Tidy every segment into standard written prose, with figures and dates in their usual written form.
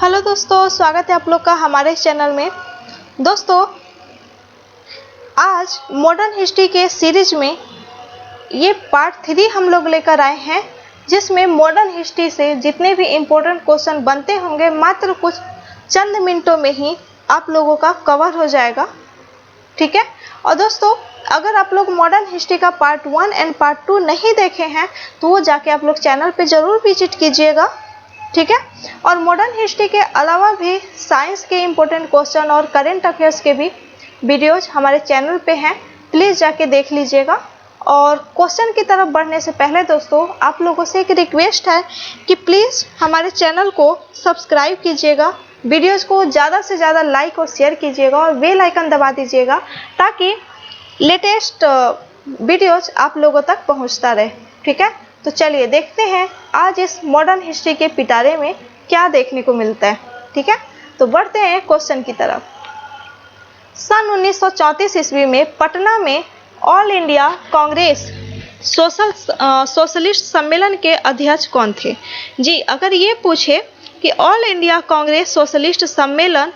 Hello दोस्तों, स्वागत है आप लोग का हमारे चैनल में। दोस्तों, आज मॉडर्न हिस्ट्री के सीरीज में ये पार्ट 3 हम लोग लेकर आए हैं, जिसमें मॉडर्न हिस्ट्री से जितने भी इम्पोर्टेंट क्वेश्चन बनते होंगे मात्र कुछ चंद मिनटों में ही आप लोगों का कवर हो जाएगा। ठीक है। और दोस्तों, अगर आप लोग मॉडर्न हिस्ट्री का पार्ट 1 एंड पार्ट 2 नहीं देखे हैं तो वो जाके आप लोग चैनल पे ज़रूर विजिट कीजिएगा। ठीक है। और मॉडर्न हिस्ट्री के अलावा भी साइंस के इम्पोर्टेंट क्वेश्चन और करेंट अफेयर्स के भी वीडियोज हमारे चैनल पे हैं, प्लीज़ जाके देख लीजिएगा। और क्वेश्चन की तरफ बढ़ने से पहले दोस्तों, आप लोगों से एक रिक्वेस्ट है कि प्लीज़ हमारे चैनल को सब्सक्राइब कीजिएगा, वीडियोज़ को ज़्यादा से ज़्यादा लाइक और शेयर कीजिएगा और बेल आइकन दबा दीजिएगा ताकि लेटेस्ट वीडियोज़ आप लोगों तक पहुंचता रहे। ठीक है। तो चलिए देखते हैं आज इस मॉडर्न हिस्ट्री के पिटारे में क्या देखने को मिलता है। ठीक है। तो बढ़ते हैं क्वेश्चन की तरफ। सन 1934 ईस्वी में पटना में ऑल इंडिया कांग्रेस सोशलिस्ट सम्मेलन के अध्यक्ष कौन थे? जी, अगर ये पूछे कि ऑल इंडिया कांग्रेस सोशलिस्ट सम्मेलन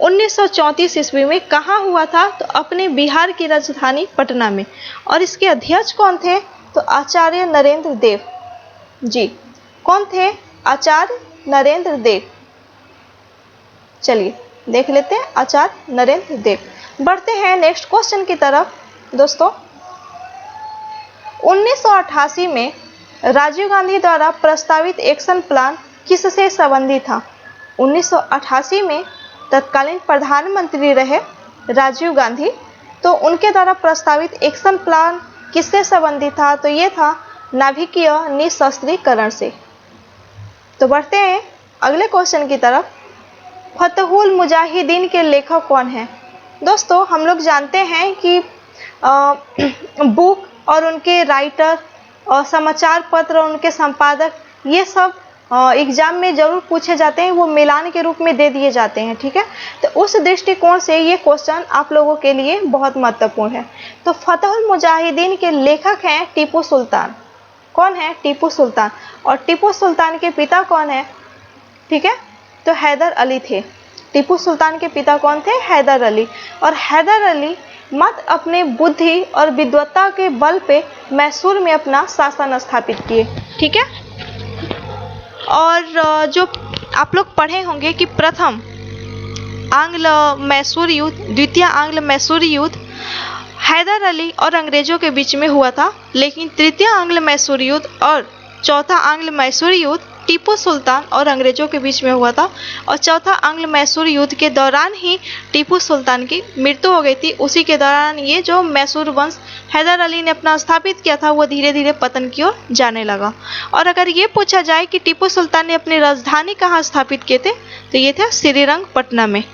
1934 ईस्वी में कहाँ हुआ था, तो अपने बिहार की राजधानी पटना में। और इसके अध्यक्ष कौन थे? तो आचार्य नरेंद्र देव। जी, कौन थे? आचार्य नरेंद्र देव। चलिए देख लेते हैं आचार्य नरेंद्र देव। बढ़ते हैं नेक्स्ट क्वेश्चन की तरफ। दोस्तों, 1988 में राजीव गांधी द्वारा प्रस्तावित एक्शन प्लान किससे संबंधित था? 1988 में तत्कालीन प्रधानमंत्री रहे राजीव गांधी, तो उनके द्वारा प्रस्तावित एक्शन प्लान किससे संबंधित था? तो ये था नाभिकीय निशस्त्रीकरण से। तो बढ़ते हैं अगले क्वेश्चन की तरफ। फतहुल मुजाहिदीन के लेखक कौन है? दोस्तों, हम लोग जानते हैं कि बुक और उनके राइटर और समाचार पत्र और उनके संपादक, ये सब एग्जाम में जरूर पूछे जाते हैं, वो मिलान के रूप में दे दिए जाते हैं। ठीक है। तो उस दृष्टिकोण से ये क्वेश्चन आप लोगों के लिए बहुत महत्वपूर्ण है। तो फतहुल मुजाहिदीन के लेखक हैं टीपू सुल्तान। कौन है? टीपू सुल्तान। और टीपू सुल्तान के पिता कौन है? ठीक है। तो हैदर अली थे। टीपू सुल्तान के पिता कौन थे? हैदर अली। और हैदर अली मात्र अपने बुद्धि और विद्वत्ता के बल पे मैसूर में अपना शासन स्थापित किए। ठीक है। और जो आप लोग पढ़े होंगे कि प्रथम आंग्ल मैसूर युद्ध, द्वितीय आंग्ल मैसूर युद्ध हैदर अली और अंग्रेजों के बीच में हुआ था, लेकिन तृतीय आंग्ल मैसूर युद्ध और चौथा आंग्ल मैसूर युद्ध टीपू सुल्तान और अंग्रेजों के बीच में हुआ था। और चौथा आंग्ल मैसूर युद्ध के दौरान ही टीपू सुल्तान की मृत्यु हो गई थी। उसी के दौरान ये जो मैसूर वंश हैदर अली ने अपना स्थापित किया था वो धीरे धीरे पतन की ओर जाने लगा। और अगर ये पूछा जाए कि टीपू सुल्तान ने अपनी राजधानी कहाँ स्थापित किए थे, तो ये थे श्रीरंगपट्टनम में।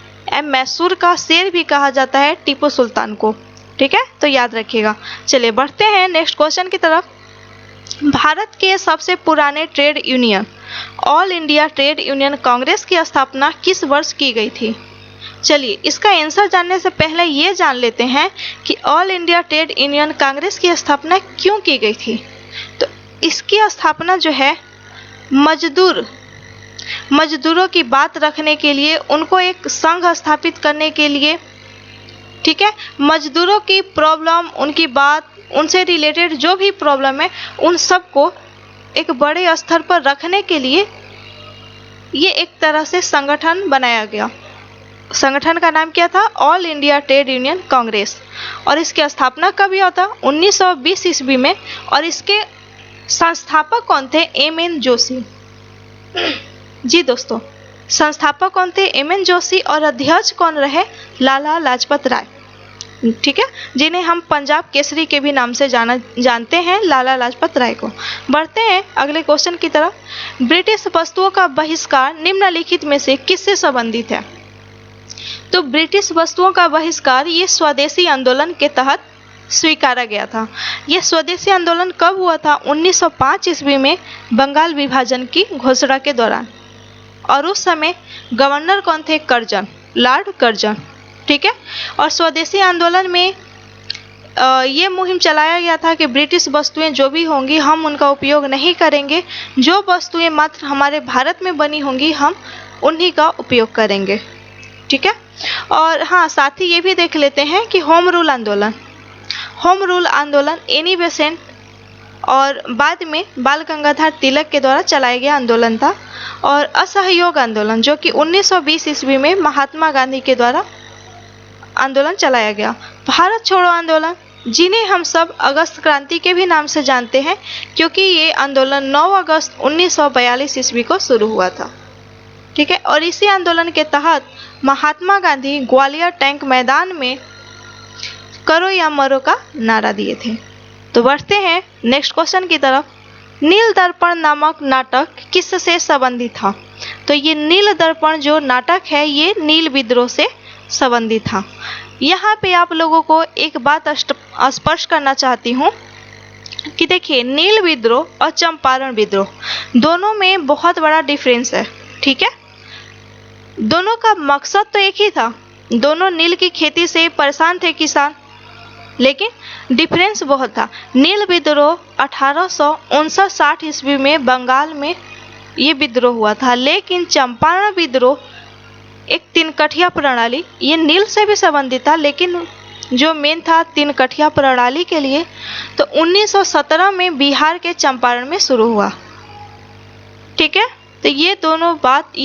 मैसूर का शेर भी कहा जाता है टीपू सुल्तान को। ठीक है, तो याद रखिएगा। चलिए बढ़ते हैं नेक्स्ट क्वेश्चन की तरफ। भारत के सबसे पुराने trade union all India trade union Congress की स्थापना किस वर्ष की गई थी? चलिए इसका आंसर जानने से पहले ये जान लेते हैं कि all India trade union Congress की स्थापना क्यों की गई थी। तो इसकी स्थापना जो है मजदूरों की बात रखने के लिए, उनको एक संघ स्थापित करने के लिए। ठीक है। मजदूरों की प्रॉब्लम, उनकी बात, उनसे रिलेटेड जो भी प्रॉब्लम है, उन सबको एक बड़े स्तर पर रखने के लिए ये एक तरह से संगठन बनाया गया। संगठन का नाम क्या था? All India trade union Congress. और इसकी स्थापना कब हुआ था? 1920 ईस्वी में। और इसके संस्थापक कौन थे? एम.एन. जोशी। जी दोस्तों, संस्थापक कौन थे? एम.एन. जोशी। और अध्यक्ष कौन रहे? लाला लाजपत राय। ठीक है, जिन्हें हम पंजाब केसरी के भी नाम से जानते हैं, लाला लाजपत राय को। बढ़ते हैं अगले क्वेश्चन की तरफ। ब्रिटिश वस्तुओं का बहिष्कार निम्नलिखित में से किससे संबंधित है? तो ब्रिटिश वस्तुओं का बहिष्कार ये स्वदेशी आंदोलन के तहत स्वीकारा गया था। यह स्वदेशी आंदोलन कब हुआ था? 1905 ईस्वी में बंगाल विभाजन की घोषणा के दौरान। और उस समय गवर्नर कौन थे? Curzon, Lord Curzon. ठीक है। और स्वदेशी आंदोलन में ये मुहिम चलाया गया था कि ब्रिटिश वस्तुएं जो भी होंगी हम उनका उपयोग नहीं करेंगे, जो वस्तुएं मात्र हमारे भारत में बनी होंगी हम उन्हीं का उपयोग करेंगे। ठीक है। और हाँ, साथ ही ये भी देख लेते हैं कि होम रूल आंदोलन, होम रूल आंदोलन एनी बेसेंट और बाद में बाल गंगाधर तिलक के द्वारा चलाया गया आंदोलन था। और असहयोग आंदोलन जो कि 1920 ईस्वी में महात्मा गांधी के द्वारा आंदोलन चलाया गया। भारत छोड़ो आंदोलन, जिन्हें हम सब अगस्त क्रांति के भी नाम से जानते हैं, क्योंकि ये आंदोलन 9 अगस्त 1942 ईस्वी को शुरू हुआ था। ठीक है। और इसी आंदोलन के तहत महात्मा गांधी ग्वालियर टैंक मैदान में करो या मरो का नारा दिए थे। तो बढ़ते हैं नेक्स्ट क्वेश्चन की तरफ। नील दर्पण नामक नाटक किससे संबंधित था? तो ये नील दर्पण जो नाटक है ये नील विद्रोह से संबंधित था। यहाँ पे आप लोगों को एक बात स्पष्ट करना चाहती हूँ कि देखिए, नील विद्रोह और चंपारण विद्रोह दोनों में बहुत बड़ा डिफरेंस है। ठीक है। दोनों का मकसद तो एक ही था, दोनों नील की खेती से परेशान थे किसान, लेकिन डिफरेंस बहुत था। नील विद्रोह 1859-60 ईस्वी में बंगाल में ये विद्रोह हुआ था, लेकिन चंपारण विद्रोह एक तिनकठिया प्रणाली, ये नील से भी संबंधित था, लेकिन जो मेन था तिनकठिया प्रणाली के लिए, तो 1917 में बिहार के चंपारण में शुरू हुआ। ठीक है। तो ये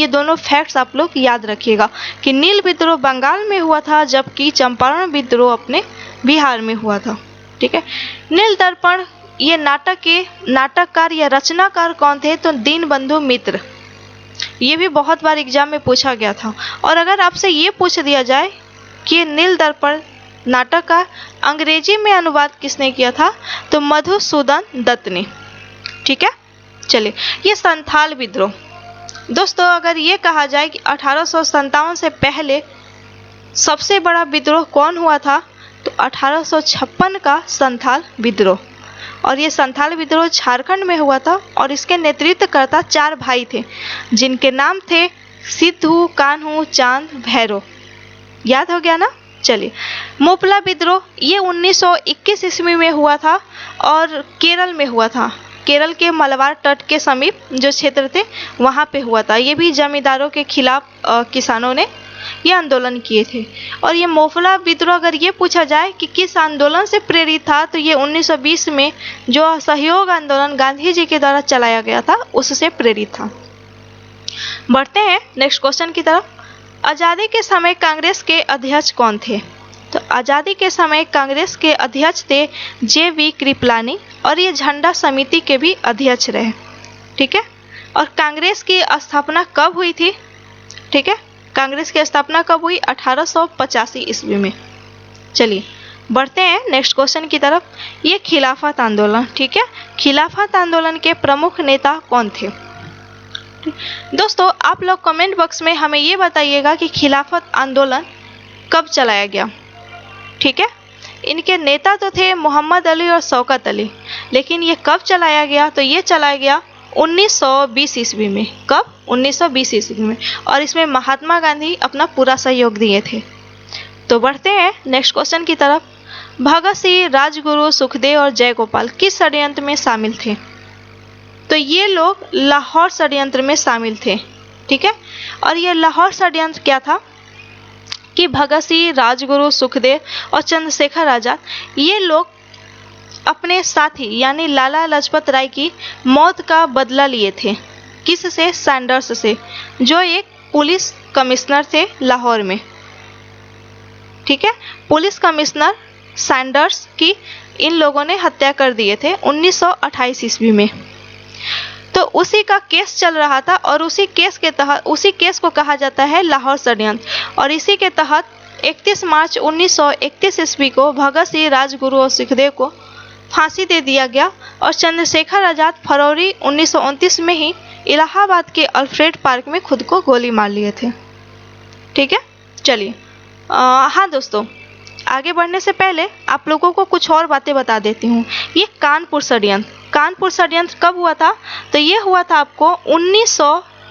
दोनों फैक्ट्स आप लोग याद रखिएगा कि नील विद्रोह बंगाल में हुआ था, जबकि चंपारण विद्रोह अपने बिहार में हुआ था। ठीक है। नील दर्पण ये नाटक के नाटककार या रचनाकार कौन थे? तो दीनबंधु मित्र। ये भी बहुत बार एग्जाम में पूछा गया था। और अगर आपसे ये पूछ दिया जाए कि नील दर्पण नाटक का अंग्रेजी में अनुवाद किसने किया था? तो मधुसूदन दत्त ने। ठीक है। चलिए, ये संथाल विद्रोह। दोस्तों, अगर ये कहा जाए कि 1857 से पहले सबसे बड़ा विद्रोह कौन हुआ था, तो 1856 का संथाल विद्रोह। और ये संथाल विद्रोह झारखंड में हुआ था और इसके नेतृत्वकर्ता 4 भाई थे, जिनके नाम थे सिद्धू, कान्हू, चांद, भैरव। याद हो गया ना? चलिए, मोपला विद्रोह ये 1921 ईस्वी में हुआ था और केरल में हुआ था। केरल के मलबार तट के समीप जो क्षेत्र थे वहाँ पे हुआ था। ये भी जमींदारों के खिलाफ किसानों ने ये आंदोलन किए थे। और ये मोपला विद्रोह अगर ये पूछा जाए कि किस आंदोलन से प्रेरित था, तो ये 1920 में जो असहयोग आंदोलन गांधी जी के द्वारा चलाया गया था उससे प्रेरित था। बढ़ते हैं नेक्स्ट क्वेश्चन की तरफ। आज़ादी के समय कांग्रेस के अध्यक्ष कौन थे? तो आज़ादी के समय कांग्रेस के अध्यक्ष थे JV कृपलानी और ये झंडा समिति के भी अध्यक्ष रहे। ठीक है। और कांग्रेस की स्थापना कब हुई थी? ठीक है। कांग्रेस की स्थापना कब हुई? 1885 ईस्वी में। चलिए, बढ़ते हैं नेक्स्ट क्वेश्चन की तरफ। ये खिलाफत आंदोलन। ठीक है। खिलाफत आंदोलन के प्रमुख नेता कौन थे? दोस्तों, आप लोग कमेंट बॉक्स में हमें ये बताइएगा कि खिलाफत आंदोलन कब चलाया गया। ठीक है। इनके नेता तो थे मोहम्मद अली और शौकत अली, लेकिन ये कब चलाया गया? तो ये चलाया गया 1920 ईस्वी में। कब? 1920 ईस्वी में। और इसमें महात्मा गांधी अपना पूरा सहयोग दिए थे। तो बढ़ते हैं नेक्स्ट क्वेश्चन की तरफ। भगत सिंह, राजगुरु, सुखदेव और जयगोपाल किस षड्यंत्र में शामिल थे? तो ये लोग लाहौर षड्यंत्र में शामिल थे। ठीक है। और ये लाहौर षड्यंत्र क्या था कि भगत सिंह, राजगुरु, सुखदेव और चंद्रशेखर आजाद ये लोग अपने साथी यानी लाला लाजपत राय की मौत का बदला लिए थे। किससे? सैंडर्स से, जो एक पुलिस कमिश्नर थे लाहौर में। ठीक है। पुलिस कमिश्नर सैंडर्स की इन लोगों ने हत्या कर दिए थे 1928 ईस्वी में। तो उसी का केस चल रहा था और उसी केस को कहा जाता है लाहौर षड्यंत्र। और इसी के तहत 31 मार्च 1931 ईस्वी को भगत सिंह, राजगुरु और सुखदेव को फांसी दे दिया गया और चंद्रशेखर आजाद फरवरी 1929 में ही इलाहाबाद के अल्फ्रेड पार्क में खुद को गोली मार लिए थे। ठीक है। चलिए, हाँ दोस्तों, आगे बढ़ने से पहले आप लोगों को कुछ और बातें बता देती हूँ। ये कानपुर षड्यंत्र कब हुआ था? तो ये हुआ था आपको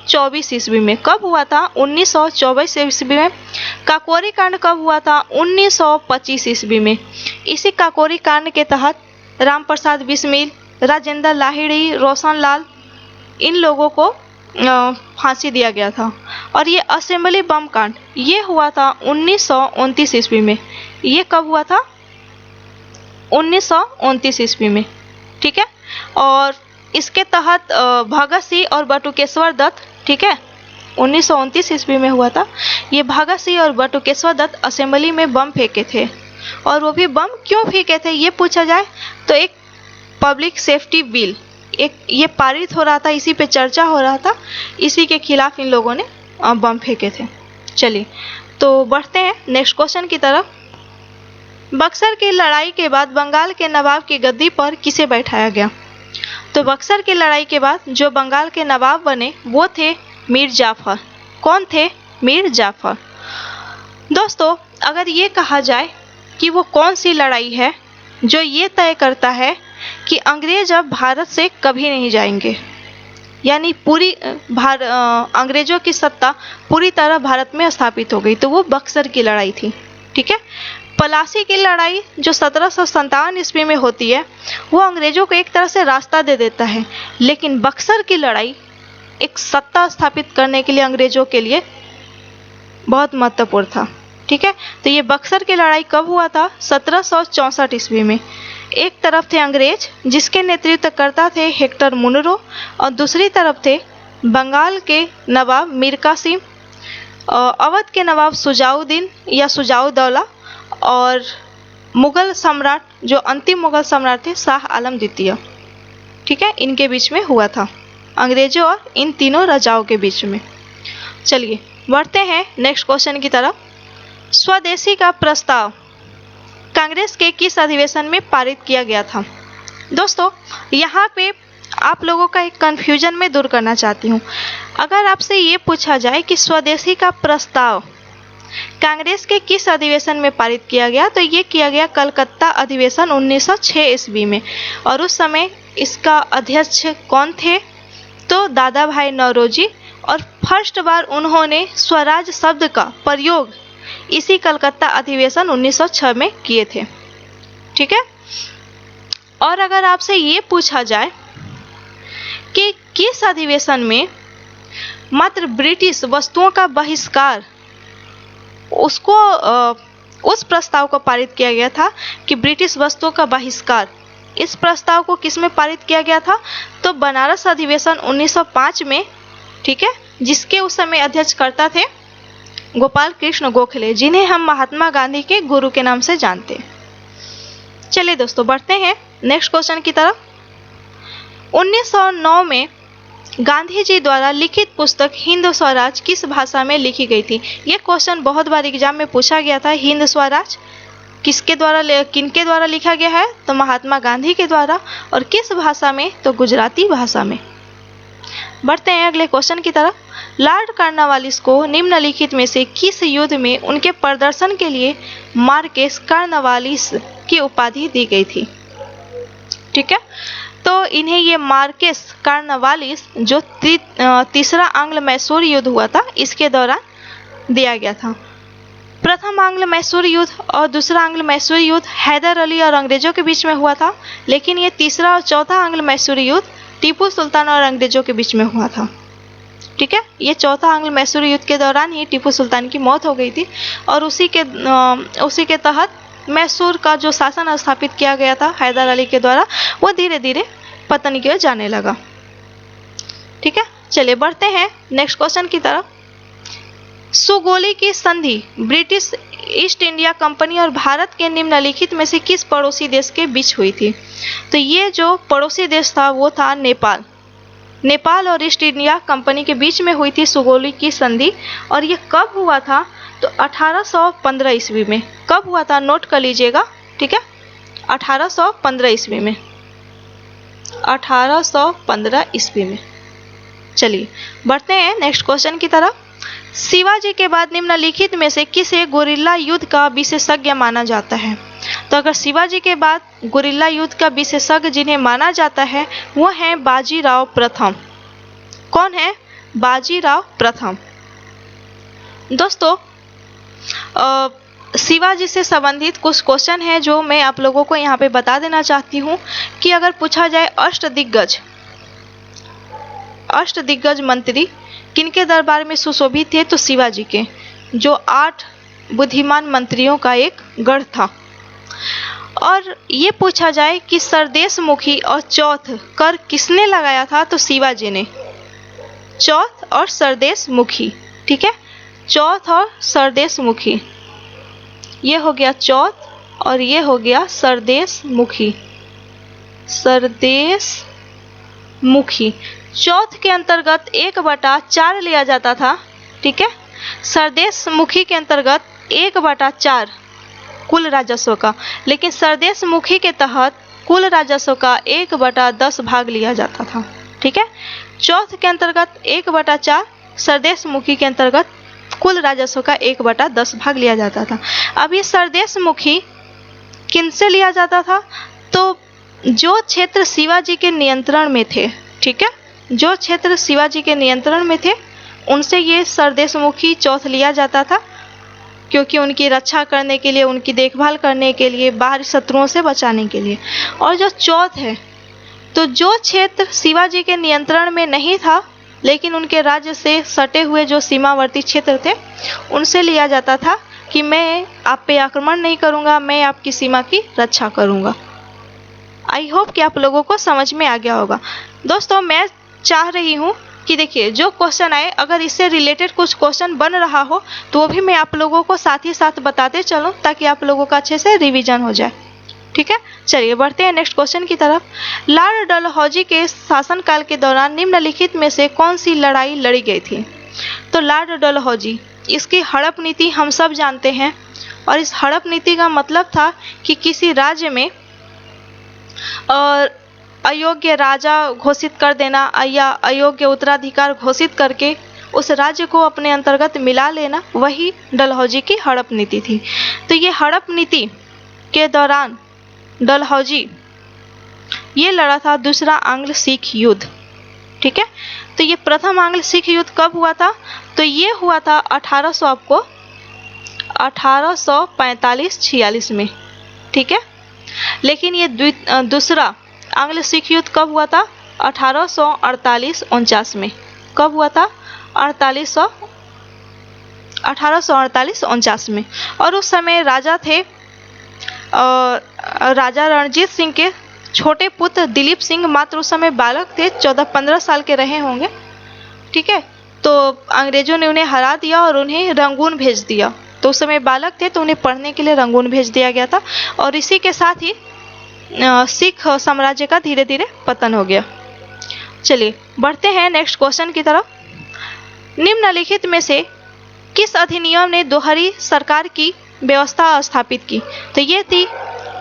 1924 ईस्वी में। कब हुआ था? 1924 ईस्वी में। काकोरी कांड कब हुआ था? 1925 ईस्वी में। इसी काकोरी कांड के तहत रामप्रसाद बिस्मिल, राजेंद्र लाहिड़ी, रोशन लाल, इन लोगों को फांसी दिया गया था। और ये असेंबली बम कांड ये हुआ था 1929 ईस्वी में। ये कब हुआ था? 1929 ईस्वी में, ठीक है। और इसके तहत भगत सिंह और बटुकेश्वर दत्त, ठीक है, 1929 ईस्वी में हुआ था। ये भगत सिंह और बटुकेश्वर दत्त असेंबली में बम फेंके थे। और वो भी बम क्यों फेंके थे ये पूछा जाए तो एक पब्लिक सेफ्टी बिल एक ये पारित हो रहा था, इसी पे चर्चा हो रहा था, इसी के खिलाफ इन लोगों ने बम फेंके थे। चलिए तो बढ़ते हैं नेक्स्ट क्वेश्चन की तरफ। बक्सर की लड़ाई के बाद बंगाल के नवाब की गद्दी पर किसे बैठाया गया? तो बक्सर की लड़ाई के बाद जो बंगाल के नवाब बने वो थे मीर जाफर। कौन थे? मीर जाफर। दोस्तों अगर ये कहा जाए कि वो कौन सी लड़ाई है जो ये तय करता है कि अंग्रेज अब भारत से कभी नहीं जाएंगे, यानी पूरी अंग्रेजों की सत्ता पूरी तरह भारत में स्थापित हो गई, तो वो बक्सर की लड़ाई थी, ठीक है। पलासी की लड़ाई जो 1757 ईस्वी में होती है वो अंग्रेजों को एक तरह से रास्ता दे देता है, लेकिन बक्सर की लड़ाई एक सत्ता स्थापित करने के लिए अंग्रेजों के लिए बहुत महत्वपूर्ण था, ठीक है। तो ये बक्सर की लड़ाई कब हुआ था? 1764 ईस्वी में। एक तरफ थे अंग्रेज जिसके नेतृत्व करता थे हेक्टर मुनरो, और दूसरी तरफ थे बंगाल के नवाब मीर कासिम, अवध के नवाब सुजाउद्दीन या सुजाउद्दौला, और मुगल सम्राट जो अंतिम मुगल सम्राट थे शाह आलम द्वितीय, ठीक है। इनके बीच में हुआ था, अंग्रेजों और इन तीनों राजाओं के बीच में। चलिए बढ़ते हैं नेक्स्ट क्वेश्चन की तरफ। स्वदेशी का प्रस्ताव कांग्रेस के किस अधिवेशन में पारित किया गया था? दोस्तों यहाँ पे आप लोगों का एक कन्फ्यूजन मैं दूर करना चाहती हूँ। अगर आपसे ये पूछा जाए कि स्वदेशी का प्रस्ताव कांग्रेस के किस अधिवेशन में पारित किया गया, तो ये किया गया कलकत्ता अधिवेशन 1906 ईस्वी में। और उस समय इसका अध्यक्ष कौन थे? तो दादा भाई नौरोजी। और फर्स्ट बार उन्होंने स्वराज शब्द का प्रयोग इसी कलकत्ता अधिवेशन 1906 में किए थे, ठीक है। और अगर आपसे ये पूछा जाए कि किस अधिवेशन में मात्र ब्रिटिश वस्तुओं का बहिष्कार उस प्रस्ताव को पारित किया गया था कि ब्रिटिश वस्तुओं का बहिष्कार, इस प्रस्ताव को किस में पारित किया गया था? तो बनारस अधिवेशन 1905 में, ठीक है, जिसके उस समय अध्यक्ष करता थे गोपाल कृष्ण गोखले, जिन्हें हम महात्मा गांधी के गुरु के नाम से जानते हैं। चलिए दोस्तों बढ़ते हैं नेक्स्ट क्वेश्चन की तरफ। 1909 में गांधी जी द्वारा लिखित पुस्तक हिंद स्वराज किस भाषा में लिखी गई थी? ये क्वेश्चन बहुत बार एग्जाम में पूछा गया था। हिंद स्वराज किनके द्वारा लिखा गया है? तो महात्मा गांधी के द्वारा। और किस भाषा में? तो गुजराती भाषा में। बढ़ते हैं अगले क्वेश्चन की तरफ। लॉर्ड कॉर्नवालिस को निम्नलिखित में से किस युद्ध में उनके प्रदर्शन के लिए मार्केस कॉर्नवालिस की उपाधि दी गई थी? ठीक है, तो इन्हें ये मार्केस कॉर्नवालिस जो तीसरा आंग्ल मैसूर युद्ध हुआ था इसके दौरान दिया गया था। प्रथम आंग्ल मैसूर युद्ध और दूसरा आंग्ल मैसूर युद्ध हैदर अली और अंग्रेजों के बीच में हुआ था, लेकिन ये तीसरा और चौथा आंग्ल मैसूर युद्ध टीपू सुल्तान और अंग्रेजों के बीच में हुआ था। ठीक है, ये चौथा आंग्ल मैसूर युद्ध के दौरान ही टीपू सुल्तान की मौत हो गई थी और उसी के तहत मैसूर का जो शासन स्थापित किया गया था हैदर अली के द्वारा वो धीरे धीरे पतन किया जाने लगा। ठीक है, चलिए बढ़ते हैं नेक्स्ट क्वेश्चन की तरफ। सुगोली की संधि ब्रिटिश ईस्ट इंडिया कंपनी और भारत के निम्नलिखित में से किस पड़ोसी देश के बीच हुई थी? तो ये जो पड़ोसी देश था वो था नेपाल। नेपाल और ईस्ट इंडिया कंपनी के बीच में हुई थी सुगोली की संधि और ये कब हुआ था? तो 1815 ईस्वी में। कब हुआ था? नोट कर लीजिएगा। ठीक है, 1815 ईस्वी में। 1815 ईस्वी में। चलिए बढ़ते हैं नेक्स्ट क्वेश्चन की तरफ। शिवाजी के बाद निम्नलिखित में से किसे गुरिल्ला युद्ध का विशेषज्ञ माना जाता है? तो अगर शिवाजी के बाद गुरिल्ला युद्ध का विशेषज्ञ जिन्हें माना जाता है वो है बाजीराव प्रथम। कौन है? बाजीराव प्रथम। दोस्तों शिवाजी से संबंधित कुछ क्वेश्चन है जो मैं आप लोगों को यहाँ पे बता देना चाहती हूँ कि अगर पूछा जाए अष्टदिग्गज मंत्री किनके दरबार में सुशोभित थे, तो शिवाजी के, जो 8 बुद्धिमान मंत्रियों का एक गढ़ था। और ये पूछा जाए कि सरदेश मुखी और चौथ कर किसने लगाया था, तो शिवाजी ने। चौथ और सरदेश मुखी, ठीक है, चौथ और सरदेश मुखी, ये हो गया चौथ और ये हो गया सरदेश मुखी। सरदेश मुखी चौथ के अंतर्गत 1/4 लिया जाता था, ठीक है। सरदेश मुखी के अंतर्गत 1/4 कुल राजस्व का, लेकिन सरदेश मुखी के तहत कुल राजस्व का 1/10 भाग लिया जाता था, ठीक है। चौथ के अंतर्गत 1/4, सरदेश मुखी के अंतर्गत कुल राजस्व का 1/10 भाग लिया जाता था। अब ये सरदेश मुखी किनसे लिया जाता था, तो जो क्षेत्र शिवाजी के नियंत्रण में थे, ठीक है, जो क्षेत्र शिवाजी के नियंत्रण में थे उनसे ये सरदेश मुखी चौथ लिया जाता था, क्योंकि उनकी रक्षा करने के लिए, उनकी देखभाल करने के लिए, बाहरी शत्रुओं से बचाने के लिए। और जो चौथ है, तो जो क्षेत्र शिवाजी के नियंत्रण में नहीं था लेकिन उनके राज्य से सटे हुए जो सीमावर्ती क्षेत्र थे उनसे लिया जाता था कि मैं आप पे आक्रमण नहीं करूँगा, मैं आपकी सीमा की रक्षा करूँगा। आई होप कि आप लोगों को समझ में आ गया होगा। दोस्तों मैं चाह रही हूँ कि देखिए जो क्वेश्चन आए, अगर इससे रिलेटेड कुछ क्वेश्चन बन रहा हो तो वो भी मैं आप लोगों को साथ ही साथ बताते चलूँ, ताकि आप लोगों का अच्छे से रिवीजन हो जाए, ठीक है। चलिए बढ़ते हैं नेक्स्ट क्वेश्चन की तरफ। लॉर्ड डलहौजी के शासनकाल के दौरान निम्नलिखित में से कौन सी लड़ाई लड़ी गई थी, तो लॉर्ड डलहौजी, इसकी हड़प नीति हम सब जानते हैं। और इस हड़प नीति का मतलब था कि किसी राज्य में अयोग्य राजा घोषित कर देना या अयोग्य उत्तराधिकार घोषित करके उस राज्य को अपने अंतर्गत मिला लेना, वही डलहौजी की हड़प नीति थी। तो ये हड़प नीति के दौरान डलहौजी ये लड़ा था दूसरा आंग्ल सिख युद्ध, ठीक है। तो ये प्रथम आंग्ल सिख युद्ध कब हुआ था, तो ये हुआ था 1845-46 में, ठीक है। लेकिन ये दूसरा आंग्ल सिख युद्ध कब हुआ था, 1848-49 में। कब हुआ था, 1848-49 में। और उस समय राजा थे राजा रणजीत सिंह के छोटे पुत्र दिलीप सिंह, मात्र उस समय बालक थे, 14-15 साल के रहे होंगे, ठीक है। तो अंग्रेजों ने उन्हें हरा दिया और उन्हें रंगून भेज दिया। तो उस समय बालक थे तो उन्हें पढ़ने के लिए रंगून भेज दिया गया था, और इसी के साथ ही सिख साम्राज्य का धीरे धीरे पतन हो गया। चलिए बढ़ते हैं नेक्स्ट क्वेश्चन की तरफ। निम्नलिखित में से किस अधिनियम ने दोहरी सरकार की व्यवस्था स्थापित की, तो ये थी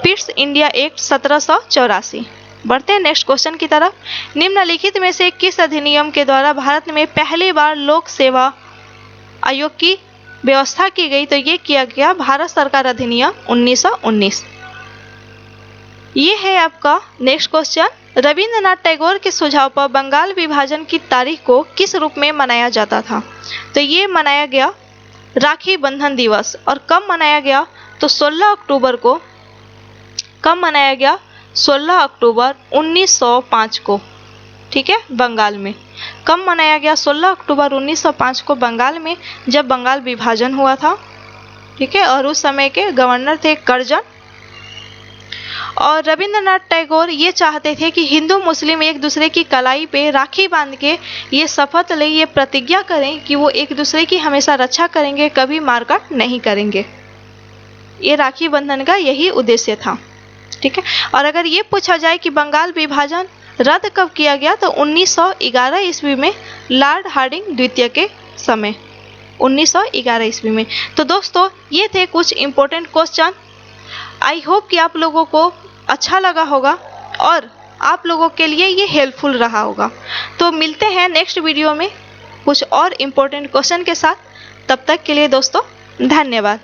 पिट्स इंडिया एक्ट 1784। बढ़ते हैं नेक्स्ट क्वेश्चन की तरफ। निम्नलिखित में से किस अधिनियम के द्वारा भारत में पहली बार लोक सेवा आयोग की व्यवस्था की गई, तो ये किया गया भारत सरकार अधिनियम 1919। ये है आपका नेक्स्ट क्वेश्चन। रविंद्रनाथ टैगोर के सुझाव पर बंगाल विभाजन की तारीख को किस रूप में मनाया जाता था, तो ये मनाया गया राखी बंधन दिवस। और कब मनाया गया, तो 16 अक्टूबर को। कब मनाया गया, 16 अक्टूबर 1905 को, ठीक है, बंगाल में। कब मनाया गया, 16 अक्टूबर 1905 को बंगाल में, जब बंगाल विभाजन हुआ था, ठीक है। और उस समय के गवर्नर थे कर्जन। और रविंद्रनाथ टैगोर ये चाहते थे कि हिंदू मुस्लिम एक दूसरे की कलाई पे राखी बांध के ये शपथ लें, ये प्रतिज्ञा करें कि वो एक दूसरे की हमेशा रक्षा करेंगे, कभी मारकाट नहीं करेंगे। ये राखी बंधन का यही उद्देश्य था, ठीक है। और अगर ये पूछा जाए कि बंगाल विभाजन रद्द कब किया गया, तो 1911 ईस्वी में, लॉर्ड हार्डिंग द्वितीय के समय, 1911 ईस्वी में। तो दोस्तों ये थे कुछ इंपॉर्टेंट क्वेश्चन। आई होप कि आप लोगों को अच्छा लगा होगा और आप लोगों के लिए ये हेल्पफुल रहा होगा। तो मिलते हैं नेक्स्ट वीडियो में कुछ और इम्पोर्टेंट क्वेश्चन के साथ। तब तक के लिए दोस्तों धन्यवाद।